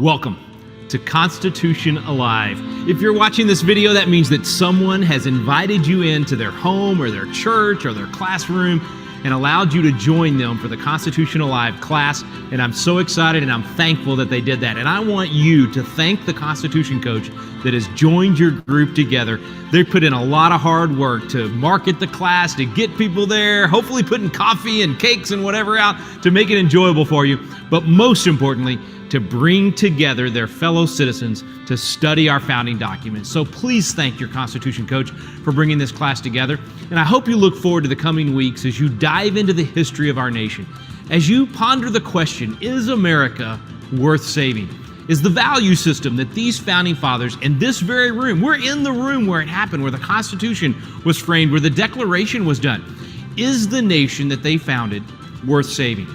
Welcome to Constitution Alive. If you're watching this video, that means that someone has invited you into their home or their church or their classroom and allowed you to join them for the Constitution Alive class. And I'm so excited and I'm thankful that they did that. And I want you to thank the Constitution coach that has joined your group together. They put in a lot of hard work to market the class, to get people there, hopefully putting coffee and cakes and whatever out to make it enjoyable for you. But most importantly, to bring together their fellow citizens to study our founding documents. So please thank your Constitution coach for bringing this class together. And I hope you look forward to the coming weeks as you dive into the history of our nation. As you ponder the question, is America worth saving? Is the value system that these founding fathers in this very room, we're in the room where it happened, where the Constitution was framed, where the Declaration was done, is the nation that they founded worth saving?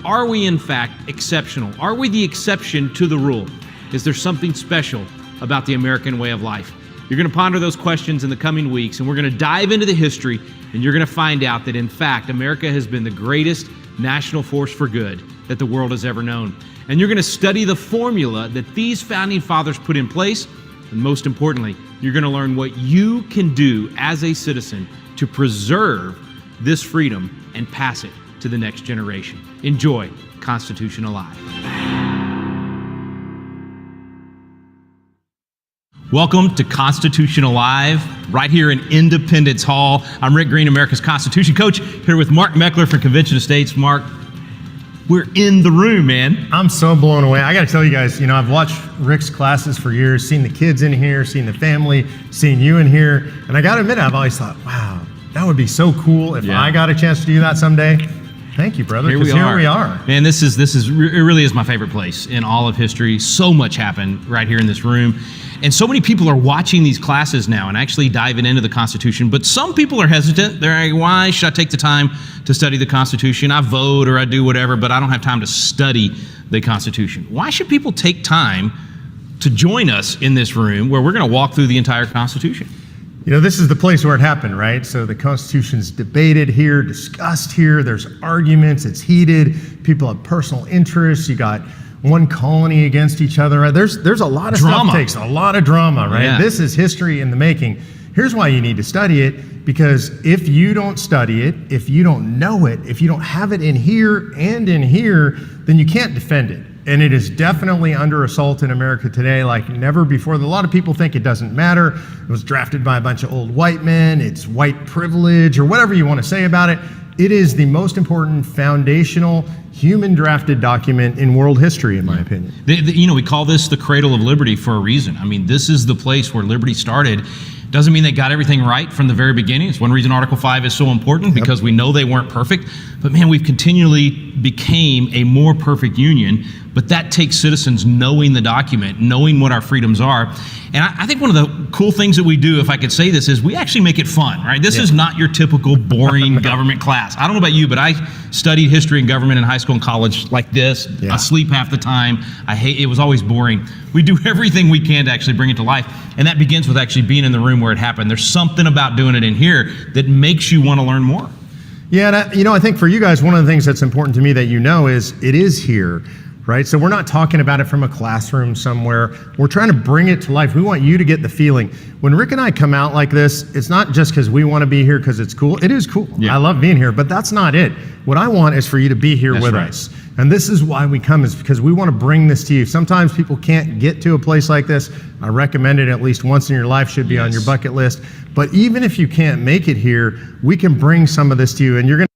Are we in fact exceptional? Are we the exception to the rule? Is there something special about the American way of life? You're going to ponder those questions in the coming weeks, and we're going to dive into the history, and you're going to find out that in fact America has been the greatest national force for good that the world has ever known. And you're going to study the formula that these founding fathers put in place, and most importantly, you're going to learn what you can do as a citizen to preserve this freedom and pass it to the next generation. Enjoy Constitution Alive. Welcome to Constitution Alive, right here in Independence Hall. I'm Rick Green, America's Constitution Coach, here with Mark Meckler from Convention of States. Mark, we're in the room, man. I'm so blown away. I got to tell you guys, I've watched Rick's classes for years, seen the kids in here, seen the family, seen you in here, and I got to admit, I've always thought, wow, that would be so cool if I got a chance to do that someday. Thank you, brother. Here we are. Man, it really is my favorite place in all of history. So much happened right here in this room. And so many people are watching these classes now and actually diving into the Constitution, but some people are hesitant. They're like, why should I take the time to study the Constitution? I vote or I do whatever, but I don't have time to study the Constitution. Why should people take time to join us in this room where we're going to walk through the entire Constitution? This is the place where it happened, right? So the Constitution's debated here, discussed here, there's arguments, it's heated, people have personal interests, you got one colony against each other. Right? There's a lot of drama. Stuff takes a lot of drama, right? Yeah. This is history in the making. Here's why you need to study it, because if you don't study it, if you don't know it, if you don't have it in here and in here, then you can't defend it. And it is definitely under assault in America today like never before. A lot of people think it doesn't matter. It was drafted by a bunch of old white men. It's white privilege or whatever you want to say about it. It is the most important foundational human drafted document in world history, in my opinion. We call this the cradle of liberty for a reason. I mean, this is the place where liberty started. Doesn't mean they got everything right from the very beginning. It's one reason Article 5 is so important, because we know they weren't perfect. But man, we've continually became a more perfect union. But that takes citizens knowing the document, knowing what our freedoms are. And I think one of the cool things that we do, if I could say this, is we actually make it fun, right? This is not your typical boring government class. I don't know about you, but I studied history and government in high school and college like this. I sleep half the time. It was always boring. We do everything we can to actually bring it to life. And that begins with actually being in the room where it happened. There's something about doing it in here that makes you want to learn more. Yeah, and I think for you guys, one of the things that's important to me that is it is here. Right? So we're not talking about it from a classroom somewhere. We're trying to bring it to life. We want you to get the feeling. When Rick and I come out like this, it's not just because we want to be here because it's cool. It is cool. Yeah. I love being here, but that's not it. What I want is for you to be here with us. And this is why we come, is because we want to bring this to you. Sometimes people can't get to a place like this. I recommend it at least once in your life, should be on your bucket list. But even if you can't make it here, we can bring some of this to you, and you're going to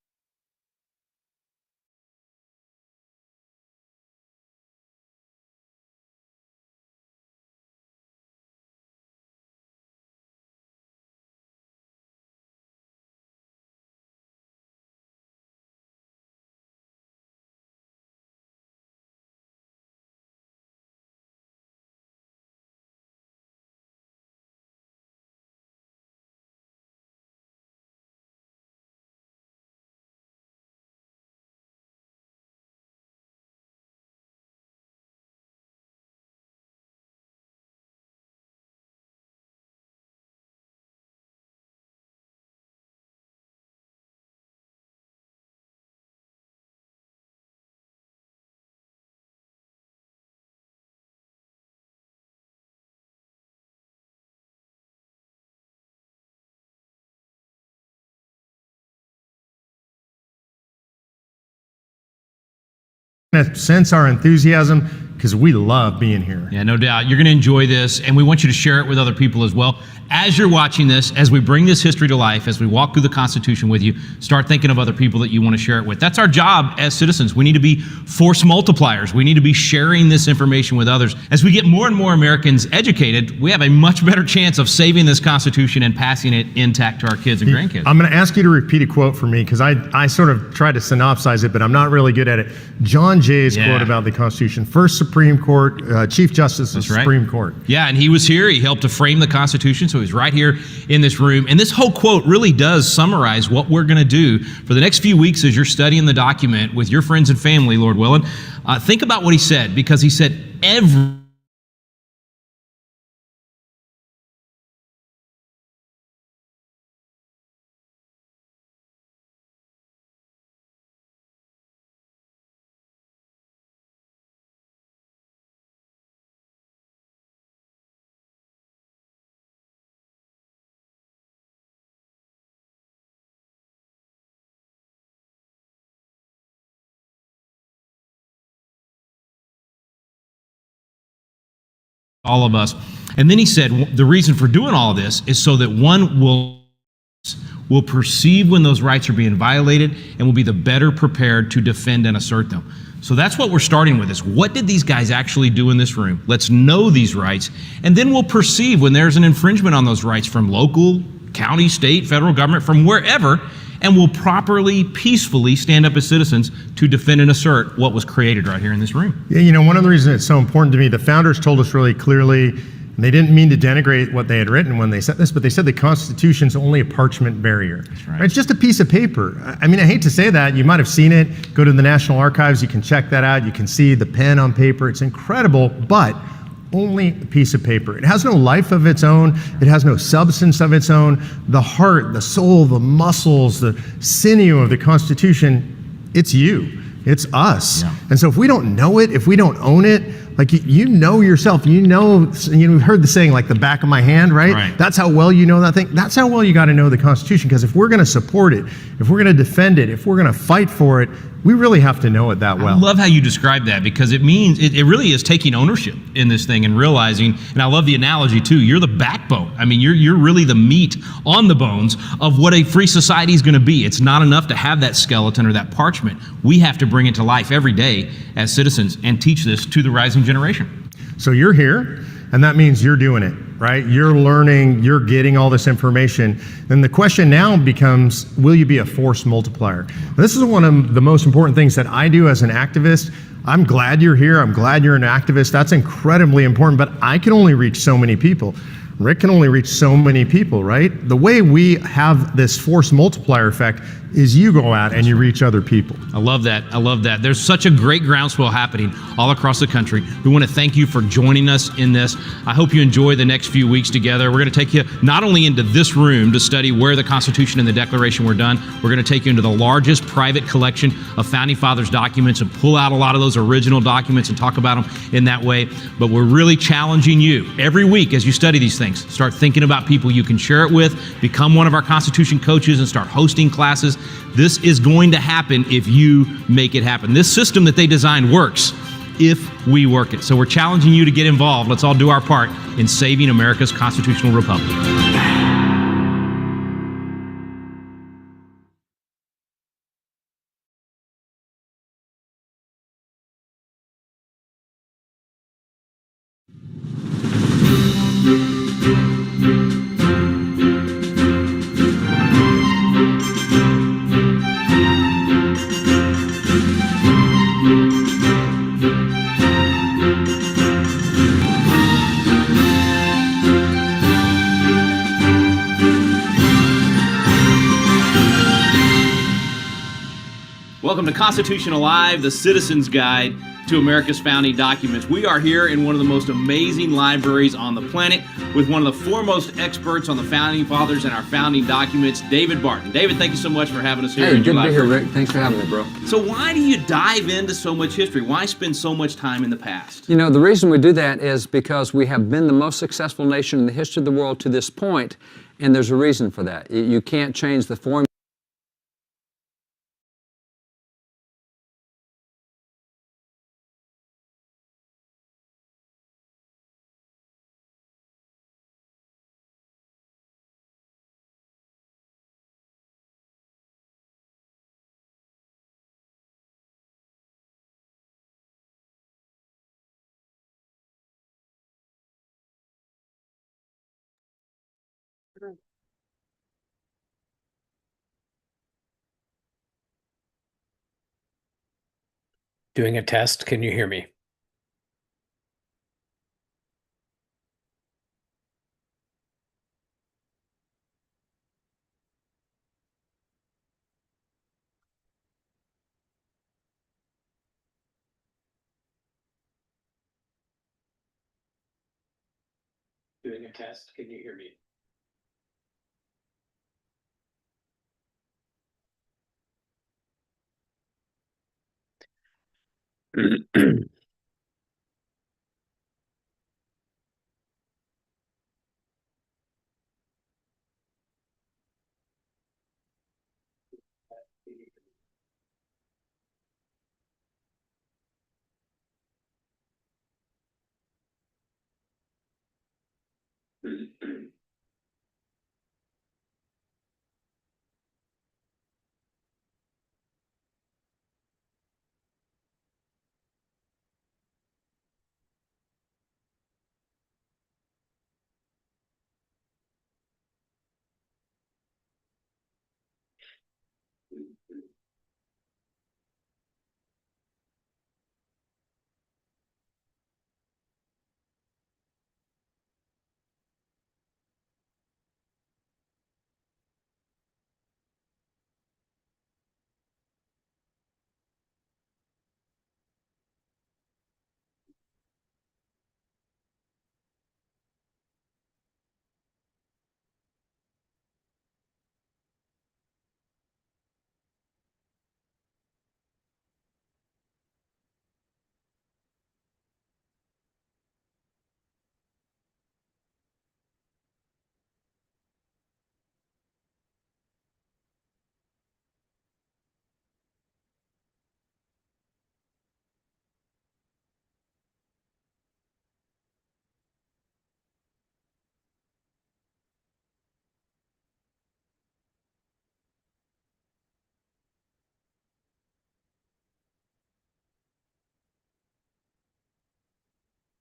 sense our enthusiasm, because we love being here. Yeah, no doubt. You're going to enjoy this, and we want you to share it with other people as well. As you're watching this, as we bring this history to life, as we walk through the Constitution with you, start thinking of other people that you want to share it with. That's our job as citizens. We need to be force multipliers. We need to be sharing this information with others. As we get more and more Americans educated, we have a much better chance of saving this Constitution and passing it intact to our kids and grandkids. I'm going to ask you to repeat a quote for me, because I sort of tried to synopsize it, but I'm not really good at it. John Jay's quote about the Constitution, first Supreme Court, Chief Justice of the Supreme Court. Yeah, and he was here. He helped to frame the Constitution, so he's right here in this room. And this whole quote really does summarize what we're going to do for the next few weeks as you're studying the document with your friends and family, Lord willing. Think about what he said, because he said all of us. And then he said the reason for doing all this is so that one will perceive when those rights are being violated and will be the better prepared to defend and assert them. So that's what we're starting with, is what did these guys actually do in this room? Let's know these rights, and then we'll perceive when there's an infringement on those rights from local, county, state, federal government, from wherever, and we'll properly, peacefully stand up as citizens to defend and assert what was created right here in this room. Yeah, you know, one of the reasons it's so important to me, the founders told us really clearly, and they didn't mean to denigrate what they had written when they said this, but they said the Constitution's only a parchment barrier. That's right. It's just a piece of paper. I mean, I hate to say that. You might have seen it. Go to the National Archives. You can check that out. You can see the pen on paper. It's incredible, but only a piece of paper. It has no life of its own. It has no substance of its own. The heart, the soul, the muscles, the sinew of the Constitution, it's you. It's us. Yeah. And so if we don't know it, if we don't own it, like you know yourself, you've heard the saying, like the back of my hand, right? Right. That's how well you know that thing. That's how well you got to know the Constitution, because if we're going to support it, if we're going to defend it, if we're going to fight for it, we really have to know it that well. I love how you describe that, because it means it really is taking ownership in this thing and realizing, and I love the analogy too, you're the backbone. I mean, you're really the meat on the bones of what a free society is going to be. It's not enough to have that skeleton or that parchment. We have to bring it to life every day as citizens and teach this to the rising generation. So you're here, and that means you're doing it, right? You're learning, you're getting all this information. And the question now becomes, will you be a force multiplier? This is one of the most important things that I do as an activist. I'm glad you're here. I'm glad you're an activist. That's incredibly important, but I can only reach so many people. Rick can only reach so many people, right? The way we have this force multiplier effect is you go out and you reach other people. I love that. I love that. There's such a great groundswell happening all across the country. We want to thank you for joining us in this. I hope you enjoy the next few weeks together. We're going to take you not only into this room to study where the Constitution and the Declaration were done, we're going to take you into the largest private collection of Founding Fathers documents and pull out a lot of those original documents and talk about them in that way. But we're really challenging you every week as you study these things. Start thinking about people you can share it with, become one of our Constitution coaches, and start hosting classes. This is going to happen if you make it happen. This system that they designed works if we work it. So we're challenging you to get involved. Let's all do our part in saving America's constitutional republic. Welcome to Constitution Alive, the Citizen's Guide to America's Founding Documents. We are here in one of the most amazing libraries on the planet with one of the foremost experts on the Founding Fathers and our founding documents, David Barton. David, thank you so much for having us here. Hey, good to be here, Rick. Thanks for having me, bro. So why do you dive into so much history? Why spend so much time in the past? You know, the reason we do that is because we have been the most successful nation in the history of the world to this point, and there's a reason for that. You can't change the formula. Doing a test. Can you hear me? Doing a test. Can you hear me?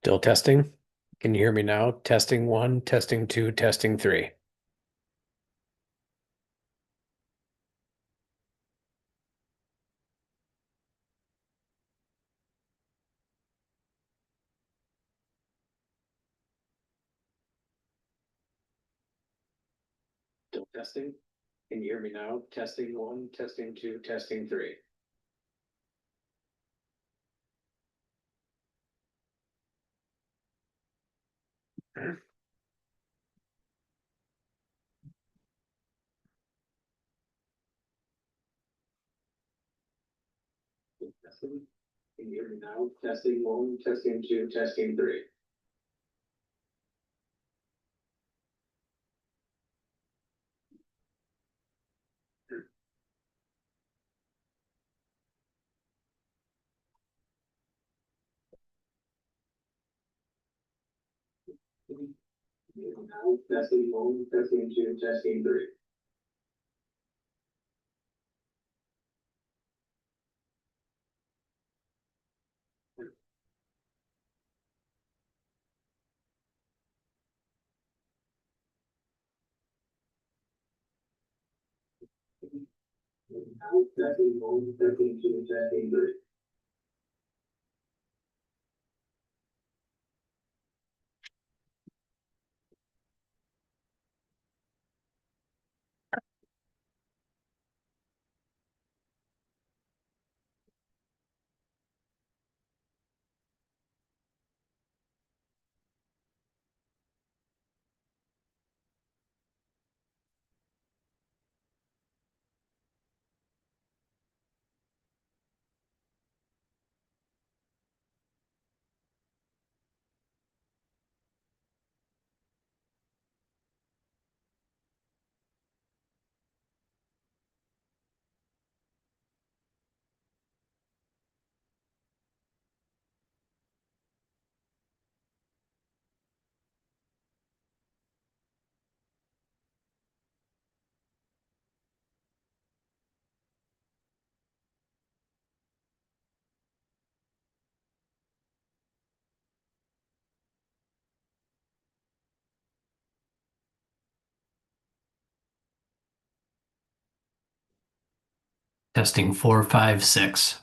Still testing. Can you hear me now? Testing one, testing two, testing three. Still testing. Can you hear me now? Testing one, testing two, testing three. Testing. Can you hear me now? Testing one, testing two, testing three. Can you hear me now? Testing one, testing two, testing three. Now testing one, testing two, testing three. Testing 4, 5, 6.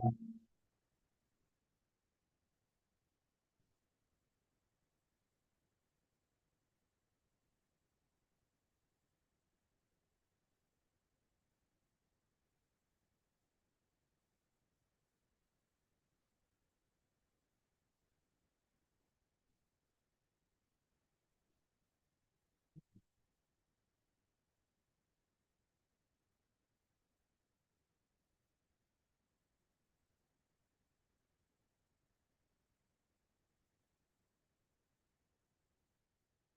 you.